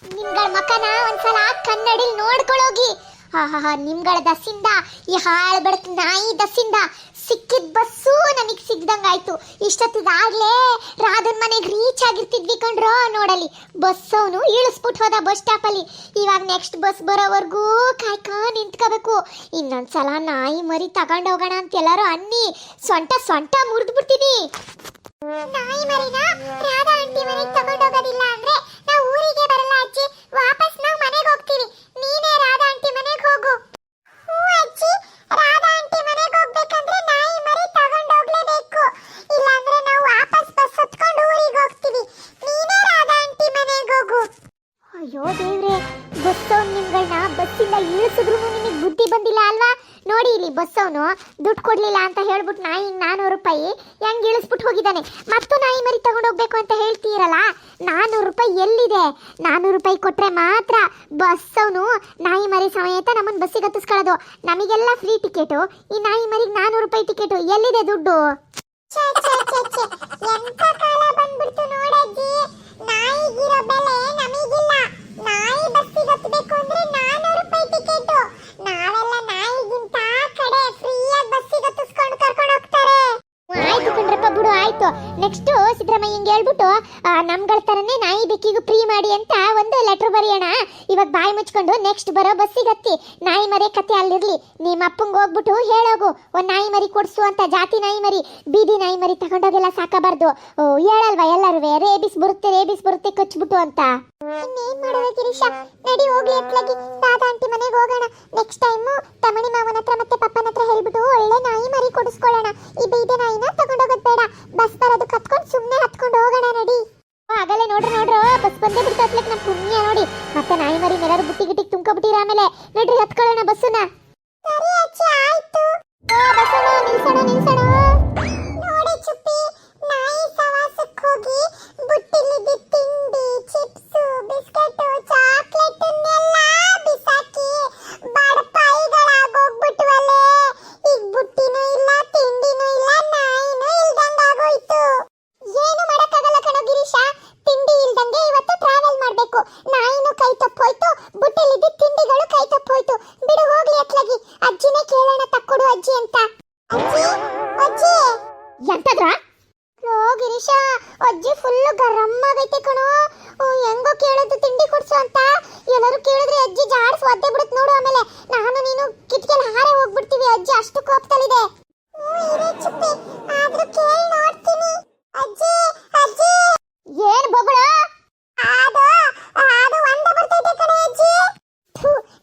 ನಿಮ್ಗಳ ಮಕನ ಒಂದ್ಸಲ ಕನ್ನಡಿ ನೋಡ್ಕೊಳ್ಳೋಗಿ. ಹಾ ನಿಮ್ಗಳ ದಸ್ಸಿಂದ ಈ ಹಾಳು ಬೆಳಕು ನಾಯಿ ದಸ್ಸಿಂದ ಸಿಕ್ಕಿದ ಬಸ್ಸು ನನಗೆ ಸಿಗ್ದಂಗಾಯ್ತು. ಇಷ್ಟೊತ್ತಿಗಾಗ್ಲೇ ರಾಧನ್ ಮನೆಗೆ ರೀಚ್ ಆಗಿರ್ತಿದ್ವಿ ಕಣ್ರೋ. ನೋಡಲಿ ಬಸ್ ಅವನು ಇಳಿಸ್ಬಿಟ್ಟು ಹೋದ ಬಸ್ ಸ್ಟಾಪಲ್ಲಿ. ಇವಾಗ ನೆಕ್ಸ್ಟ್ ಬಸ್ ಬರೋವರೆಗೂ ಕಾಯ್ಕ ನಿಂತ್ಕೋಬೇಕು. ಇನ್ನೊಂದ್ಸಲ ನಾಯಿ ಮರಿ ತಗೊಂಡೋಗೋಣ ಅಂತ ಎಲ್ಲರೂ ಅನ್ನಿ ಸೊಂಟ ಮುರಿದ್ಬಿಡ್ತೀನಿ. ನಾಯಿ ಮರಿನ ರಾಧಾ ಆಂಟಿ ಮನೆಗೆ ತಗೊಂಡೋಗೋದಿಲ್ಲ ಅಂದ್ರೆ ನಾವು ಊರಿಗೆ ಬರಲ್ಲ ಅಜ್ಜಿ, ವಾಪಸ್ ನಾವು ಮನೆಗೆ ಹೋಗ್ತೀವಿ. ನೀನೇ ರಾಧಾ ಆಂಟಿ ಮನೆಗೆ ಹೋಗು. ಹ್ಞೂ ಅಜ್ಜಿ, ರಾಧಾ ಆಂಟಿ ಮನೆಗೆ ಹೋಗ್ಬೇಕಂದ್ರೆ ನಾಯಿ ಮರಿ ತಗೊಂಡೋಗ್ಲೇಬೇಕು, ಇಲ್ಲಾಂದ್ರೆ ನಾವು ವಾಪಸ್ ಬಸ್ ಹತ್ಕೊಂಡು ಊರಿಗೆ ಹೋಗ್ತೀವಿ. ನೀನೇ ರಾಧಾ ಆಂಟಿ ಮನೆಗೆ ಹೋಗು. ಅಯ್ಯೋ ದೇವ್ರೆ, ಬಸ್ ಅವ್ನು ನಿಮ್ಗಳನ್ನ ಬಸ್ಸಿಂದ ಇಳಿಸಿದ್ರು ನಿಮಗೆ ಬುದ್ಧಿ ಬಂದಿಲ್ಲ ಅಲ್ವಾ? ನೋಡಿ ಇಲ್ಲಿ ಬಸ್ ಅವನು ದುಡ್ಡು ಕೊಡ್ಲಿಲ್ಲ ಅಂತ ಹೇಳ್ಬಿಟ್ಟು ನಾಯಿ 400 ರೂಪಾಯಿ ಹೆಂಗ್ ಇಳಿಸ್ಬಿಟ್ಟು ಹೋಗಿದ್ದಾನೆ. ಮತ್ತು ನಾಯಿ ಮರಿ ತಗೊಂಡೋಗ್ಬೇಕು ಅಂತ ಹೇಳ್ತೀರಲ್ಲ, 400 ರೂಪಾಯಿ ಎಲ್ಲಿದೆ? 400 ರೂಪಾಯಿ ಕೊಟ್ರೆ ಮಾತ್ರ ಬಸ್ ಅವನು ನಾಯಿ ಮರಿ ಸಮೇತ ನಮ್ಮನ್ನು ಬಸ್ಸಿಗೆ ಹತ್ತಿಸ್ಕೊಳ್ಳೋದು. ನಮಗೆಲ್ಲ ಫ್ರೀ ಟಿಕೆಟು, ಈ ನಾಯಿ ಮರಿಗೆ 400 ರೂಪಾಯಿ ಟಿಕೆಟು. ಎಲ್ಲಿದೆ ದುಡ್ಡು? ಎಂತ ಕಾಲ ಬಂದ್ಬಿಡ್ತು ನೋಡಜ್ಜಿ. ನಾಯಿಗಿರೋ ಬೆಲೆ ನಮಗಿಲ್ಲ. ನಾಯಿ ಬಸ್ಸಿಗೆ ಹತ್ತಬೇಕು ಅಂದ್ರೆ 400 ರೂಪಾಯಿ ಟಿಕೆಟು. ನಾವೆಲ್ಲ ನಾಯಿಗಿಂತ ಕಡೆ ಫ್ರೀಯಾಗಿ ಬಸ್ಸಿಗೆ ಹತ್ತಿಸ್ಕೊಂಡು ಕರ್ಕೊಂಡು ಹೋಗ್ತಾರೆ. ಆಯ್ತು ಕಣ್ರಪ್ಪ ಬಿಡು, ಆಯ್ತು. ನೆಕ್ಸ್ಟ್ ಸಿದ್ದರಾಮಯ್ಯ ಹಿಂಗೆ ಹೇಳ್ಬಿಟ್ಟು ನಮ್ಗಳ ತರನೇ ನಾಯಿ ಬೆಕ್ಕಿಗೂ ಫ್ರೀ ಮಾಡಿ ಅಂತ ಒಂದು ಲೆಟರ್ ಬರೆಯೋಣ. ಇವಾಗ ಬಾಯಿ ಮುಚ್ಕೊಂಡು ನೆಕ್ಸ್ಟ್ ಬರೋ ಬಸ್ಸಿಗೆ ಹತ್ತಿ. ನಾಯಿ ಮರಿ ಕತೆ ಅಲ್ಲಿರ್ಲಿ, ನಿಮ್ಮ ಅಪ್ಪಂಗೆ ಹೋಗ್ಬಿಟ್ಟು ಹೇಳೋಗು ಒಂದು ನಾಯಿ ಮರಿ ಕೊಡ್ಸು ಅಂತ. ಜಾತಿ ನಾಯಿ ಮರಿ, ಬೀದಿ ನಾಯಿ ಮರಿ ತಗೊಂಡೋಗೆಲ್ಲ ಸಾಕಬಾರ್ದು. ಹೇಳಲ್ವಾ ಎಲ್ಲರೂ ರೇಬಿಸ್ ಬರುತ್ತೆ ಕಚ್ಬಿಟ್ಟು ಅಂತ. ಇನ್ನೇನ್ ಮಾಡೋದು ಗಿರೀಶ, ನಡಿ ಹೋಗ್ಲಿ ಅತ್ಲಾಗಿ ರಾಧಾ ಆಂಟಿ ಮನೆಗೆ ಹೋಗೋಣ. ನೆಕ್ಸ್ಟ್ ಟೈಮು ತಮಣಿ ಮಾವನ ಹತ್ರ ಮತ್ತೆ ಪಪ್ಪನ ಹತ್ರ ಹೇಳ್ಬಿಟ್ಟು ಒಳ್ಳೆ ನಾಯಿ ಮರಿ ಕೊಡಿಸ್ಕೊಳ್ಳೋಣ. ಈ ಬೀದಿ ನಾಯಿನ ತಗೊಂಡೋಗೋದು ಬೇಡ, ಬಸ್ ಬರೋದು ಕತ್ಕೊಂಡು ಸುಮ್ಮನೆ ಹತ್ಕೊಂಡು ಹೋಗೋಣ. ನಡಿ. ಆಗಲೇ ನೋಡ್ರ ಬಸ್ ಬಂದೇ ಬಿಡ್ತು ಹತ್ಲಕ್ಕೆ. ನಮ್ಮ ಪುಣ್ಯ ನೋಡಿ, ಮತ್ತೆ ನಾಯಿ ಮರಿ ಎಲ್ಲರೂ ಬುಟ್ಟಿಗಿಟ್ಟಿಗೆ ತುಂಬ್ಕೊಬಿಟ್ಟಿರ. ಆಮೇಲೆ ನಡ್ರಿ ಹತ್ಕೊಳ್ಳೋಣ ಬಸ್ಸನ್ನ. ಸರಿ ಅಜ್ಜಿ, ಆಯ್ತು. ಬಸ್ಸನ್ನ ನಿಲ್ಸೋಣ. ನೋಡಿ ಚುಪ್ಪಿ, ನಾಯಿ ಸವಾಸಕ್ಕೆ ಹೋಗಿ ಬುಟ್ಟಿಲಿದ್ದ ತಿಂಡಿ, ಚಿಪ್ಸು, ಬಿಸ್ಕೆಟ್, ಚಾಕ್ಲೇಟ್ ಎಲ್ಲ ಬಿಸಾಕಿ ಬಡಪಾಯಿಗಳಾಗೋಗ್ಬಿಟ್ವಲ್ಲೇ. ಈಗ ಬುಟ್ಟಿನೂ ಇಲ್ಲ, ತಿಂಡಿನೂ ಇಲ್ಲ, ನಾಯಿನೂ ಇಲ್ದಂಗಾಗೋಯ್ತು. ಏನು ಮಾಡಕ್ಕಾಗಲ್ಲ ಕಣೋ ಗಿರೀಶ, ತಿಂಡಿ ಇಲ್ದಂಗೆ ಇವತ್ತು ಟ್ರಾವೆಲ್ ಮಾಡ್ಬೇಕು. ನಾಯಿನೂ ಕೈ ತಪ್ಪೋಯ್ತು, ಬುಟ್ಟಿಲಿದ್ದ ತಿಂಡಿಗಳು ಕೈ ತಪ್ಪೋಯ್ತು. ಬಿಡು ಹೋಗ್ಲಿ ಅತ್ಲಾಗಿ. ಅಜ್ಜಿನೇ ಕೇಳೋಣ, ತಕ್ಕೊಡು ಅಜ್ಜಿ ಅಂತ. ಅಜ್ಜಿ ಎಂತದ್ರ? ಗಿರೀಶ, ಅಜ್ಜಿ ಫುಲ್ಲು ಗರಮ್ಮಾಗೈತೆ ಕಣೋ. ಹೆಂಗೋ ಕೇಳೋದು ತಿಂಡಿ ಕೊಡ್ಸು ಅಂತ. ಎಲ್ಲರೂ ಕೇಳಿದ್ರೆ ಅಜ್ಜಿ ಜಾಡ್ಸ್ ಒದ್ದೆ ಬಿಡುತ್ತೆ ನೋಡು. ಆಮೇಲೆ ನಾನು ನೀನು ಕಿಟಕಿಯಲ್ಲಿ ಹಾರೆ ಹೋಗ್ಬಿಡ್ತೀವಿ. ಅಜ್ಜಿ ಅಷ್ಟು ಕೋಪದಲ್ಲಿದೆ. ಚುಪ್ಪಿ, ಆದ್ರೂ ಕೇಳಿ ನೋಡ್ತೀನಿ. ಅಜ್ಜಿ ಏನ್ ಬೊಗಳ? ಅದು ಒಂದ ಬರ್ತೈತೆ ಕಣೆ ಅಜ್ಜಿ.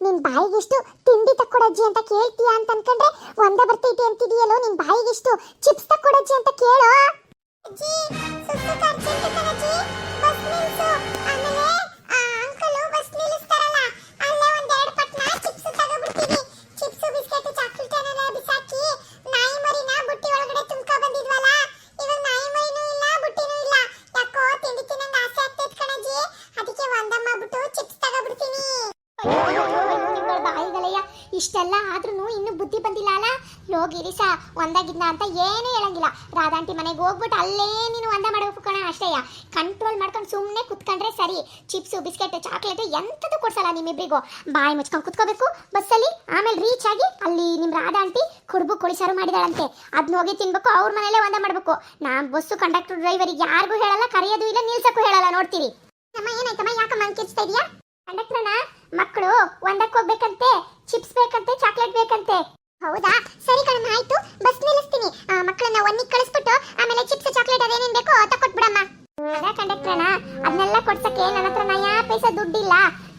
ನಿನ್ ಬಾಯಿಗಿಷ್ಟು ತಿಂಡಿ ತಕ್ಕೊಡಜ್ಜಿ ಅಂತ ಕೇಳ್ತೀಯ ಅಂತ ಅನ್ಕೊಂಡ್ರೆ ಒಂದ ಬರ್ತೈತೆ ಅಂತಿದೀಯಲ್ಲೋ. ನಿನ್ ಬಾಯಿಗಿಷ್ಟು ಚಿಪ್ಸ್ ತಕ್ಕೊಡಜ್ಜಿ ಅಂತ ಕೇಳು. ಅಜ್ಜಿ ಸುಸ್ತು ಅರ್ಜೆಂಟ್ ಕಣಜ್ಜಿ, ಬಸ್ ನಿಲ್ಸು. ಆಮೇಲೆ ಅಂಕಲ್ ಬಸ್ ನಿಲ್ಲಿಸ್ತಾರಲ್ಲ, ಅಲ್ಲೇ ಒಂದೆರಡು ಪಟ್ನ ಚಿಪ್ಸ್ ತಗೋಬಿಡ್ತೀವಿ. ಚಿಪ್ಸ್, ಬಿಸ್ಕೆಟ್, ಚಾಕ್ಲೇಟ್ ಎಲ್ಲ ಬಿಸಾಕಿ ನಾಯಿ ಮರಿನ ಬುಟ್ಟಿ ಒಳಗಡೆ ತುಂಬ್ಕೊ ಬಂದಿದ್ವಲ್ಲ, ಇವಾಗ ನಾಯಿ ಮರಿನೂ ಇಲ್ಲ, ಬುಟ್ಟಿನೂ ಇಲ್ಲ. ಯಾಕೋ ತಿಂಡಿ ತಿನ್ನಂಗ ಆಸೆ ಆಗ್ತೈತೆ ಕಣಜ್ಜಿ, ಅದಕ್ಕೆ ಒಂದಮ್ಮ ಬಿಟ್ಟು ಚಿಪ್ಸ್ ತಗೋಬಿಡ್ತೀನಿ. ಬಾಯಿಗಳಯ್ಯ, ಇಷ್ಟೆಲ್ಲ ಆದ್ರೂ ಇನ್ನು ಬುದ್ಧಿ ಬಂದಿಲ್ಲ ಅಲ್ಲ. ಲೋಗಿರಿಸ ಒಂದಾಗಿದ್ನ ಅಂತ ಏನೂ ಹೇಳಂಗಿಲ್ಲ. ರಾಧಾಂಟಿ ಮನೆಗೆ ಹೋಗ್ಬಿಟ್ಟು ಅಲ್ಲೇ ನೀನು ಒಂದ ಮಾಡಬೇಕು ಕಣ. ಅಷ್ಟೇಯ, ಕಂಟ್ರೋಲ್ ಮಾಡ್ಕೊಂಡು ಸುಮ್ಮನೆ ಕುತ್ಕೊಂಡ್ರೆ ಸರಿ. ಚಿಪ್ಸು, ಬಿಸ್ಕೆಟ್, ಚಾಕ್ಲೇಟ್ ಎಂಥದ್ದು ಕೊಡ್ಸಲ್ಲ ನಿಮ್ಮಿಬ್ಬರಿಗೂ. ಬಾಯಿ ಮುಚ್ಕೊಂಡು ಕುತ್ಕೋಬೇಕು ಬಸ್ಸಲ್ಲಿ. ಆಮೇಲೆ ರೀಚ್ ಆಗಿ ಅಲ್ಲಿ ನಿಮ್ಮ ರಾಧಾಂಟಿ ಕುಡುಬು ಕೋಳಿ ಸಾರು ಮಾಡಿದಾಳಂತೆ, ಅದನ್ನ ಹೋಗಿ ತಿನ್ಬೇಕು. ಅವ್ರ ಮನೇಲೆ ಒಂದ ಮಾಡಬೇಕು. ಬಸ್ಸು ಕಂಡಕ್ಟರ್ ಡ್ರೈವರಿಗೆ ಯಾರಿಗೂ ಹೇಳಲ್ಲ, ಕರೆಯೋದು ಇಲ್ಲ, ನಿಲ್ಸಕ್ಕೂ ಹೇಳಲ್ಲ. ನೋಡ್ತೀರಿ ಅಮ್ಮ. ಏನಾಯ್ತಮ್ಮ, ಯಾಕಮ್ಮ ಅಂಕಿಸ್ತಾ ಇದೆಯಾ? ಕಂಡಕ್ಟರ್ನ ಮಕ್ಕಳು ಒಂದಕ್ಕೆ ಹೋಗ್ಬೇಕಂತೆ, ಚಿಪ್ಸ್ ಬೇಕಂತೆ, ಚಾಕ್ಲೇಟ್ ಬೇಕಂತೆ. ಹೌದಾ, ಸರಿ ಕಣಮ್ಮ, ಆಯ್ತು. ಬಸ್ ನಿಲ್ಲಿಸ್ತೀನಿ. ಮಕ್ಕಳನ್ನ ಒಂದಿಗೆ ಕಳಿಸ್ಬಿಟ್ಟು ಆಮೇಲೆ ಚಿಪ್ಸ್, ಚಾಕ್ಲೇಟ್ ಅದೇನೇನು ಬೇಕೋ ತಕೊಟ್ಬಿಡಮ್ಮ. ಅದ ಕಂಡಕ್ಟರ್ನ, ಅದನ್ನೆಲ್ಲ ಕೊಡ್ಸಕ್ಕೆ ನನ್ನ ಹತ್ರ ನಯಾ ಪೈಸಾ ದುಡ್ಡಿಲ್ಲ.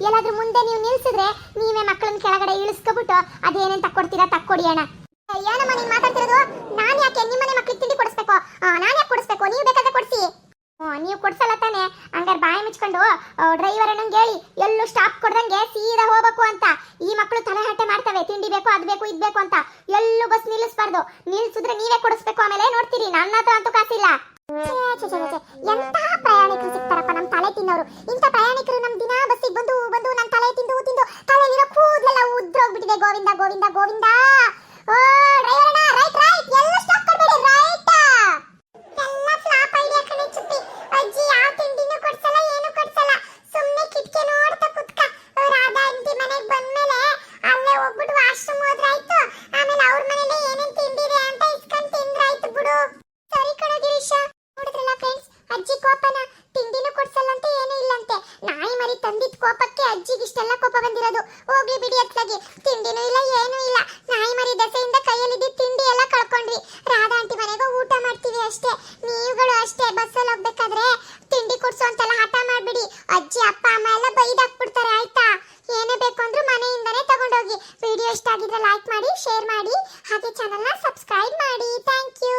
ಎಲ್ಲಾದ್ರೂ ಮುಂದೆ ನೀವು ನಿಲ್ಸಿದ್ರೆ ನೀವೇ ಮಕ್ಕಳನ್ನ ಕೆಳಗಡೆ ಇಳಿಸ್ಕೊಬಿಟ್ಟು ಅದೇನೇನು ತಕ್ಕೊಡ್ತೀರಾ ತಕ್ಕೊಡಿ ಅಣ್ಣ. ಏನಮ್ಮ ನೀನು ಮಾತಾಡ್ತಿರೋದು? ನಾನು ಯಾಕೆ ನಿಮ್ಮನೆ ಮಕ್ಕಳಿಗೆ ತಿಂಡಿ ಕೊಡಿಸ್ಬೇಕು? ನಾನು ಯಾಕೆ ಕೊಡಿಸ್ಬೇಕು? ನೀವು ಬೇಕಾದ್ರೆ ಕೊಡಿಸಿ. ನೀವು ಕೊಡ್ಸಲ್ಲ ತಾನೆ? ಹಂಗಾರೆ ಬಾಯಿ ಮುಚ್ಕೊಂಡು ಡ್ರೈವರ್ ಅನ್ನಂಗೆ ಹೇಳಿ ಎಲ್ಲೂ ಸ್ಟಾಪ್ ಕೊಡ್ದಂಗೆ ಸೀದಾ ಹೋಗ್ಬೇಕು ಅಂತ. ಈ ಮಕ್ಕಳು ತಲೆಹರಟೆ ಮಾಡ್ತವೆ, ತಿಂಡಿ ಬೇಕು, ಅದು ಬೇಕು, ಇದು ಬೇಕು ಅಂತ. ಎಲ್ಲೂ ಬಸ್ ನಿಲ್ಲಿಸಬಾರ್ದು. ನಿಲ್ಸಿದ್ರೆ ನೀವೇ ಕೊಡಿಸ್ಬೇಕು. ಆಮೇಲೆ ನೋಡ್ತೀರಿ, ನನ್ನ ಹತ್ರ ಅಂತೂ ಕಾಸಿಲ್ಲ. ಎಂತ ಪ್ರಯಾಣಿಕರು ಸಿಗ್ತಾರಪ್ಪ ನಮ್ ತಲೆ ತಿನ್ನೋರು. ಇಂಥ ಪ್ರಯಾಣಿಕರು ನಮ್ ದಿನ ಬಸ್ಸಿಗೆ ಬಂದು ನಮ್ ತಲೆ ತಿಂದು ತಲೆಯಲ್ಲಿರೋ ಕೂದಲೆಲ್ಲ ಉದ್ರೋಗ್ಬಿಟ್ಟಿದೆ. ಗೋವಿಂದ ಗೋವಿಂದ ಗೋವಿಂದ. ಓ ಡ್ರೈವರ್ ಅಣ್ಣ, ರೈಟ್ ಎಲ್ಲ ಸ್ಟಾಪ್ ಕೊಡ್ಬೇಡಿ, ರೈಟ್. ಎಲ್ಲ ಫ್ಲಾಪ್ ಐಡಿಯಾ ಕಣೆ ಚುಪ್ಪಿ. ಅಜ್ಜಿ ಯಾವ ತಿಂಡಿನೂ ಕೊಡ್ಸಲ್ಲ, ಏನು ಕೊಡ್ಸಲ್ಲ, ಸುಮ್ಮನೆ ಕಿಟಕಿ ನೋಡಿ ಅಪ್ಪ ಅಮ್ಮ ಎಲ್ಲ ಬೈದಾಕ್ಬಿಡ್ತಾರೆ ಆಯ್ತಾ. ಏನೇ ಬೇಕು ಅಂದ್ರೂ ಮನೆಯಿಂದನೇ ತಗೊಂಡೋಗಿ. ವಿಡಿಯೋ ಇಷ್ಟ ಆಗಿದ್ರೆ ಲೈಕ್ ಮಾಡಿ, ಶೇರ್ ಮಾಡಿ, ಹಾಗೆ ಚಾನಲ್ನ ಸಬ್ಸ್ಕ್ರೈಬ್ ಮಾಡಿ. Thank you.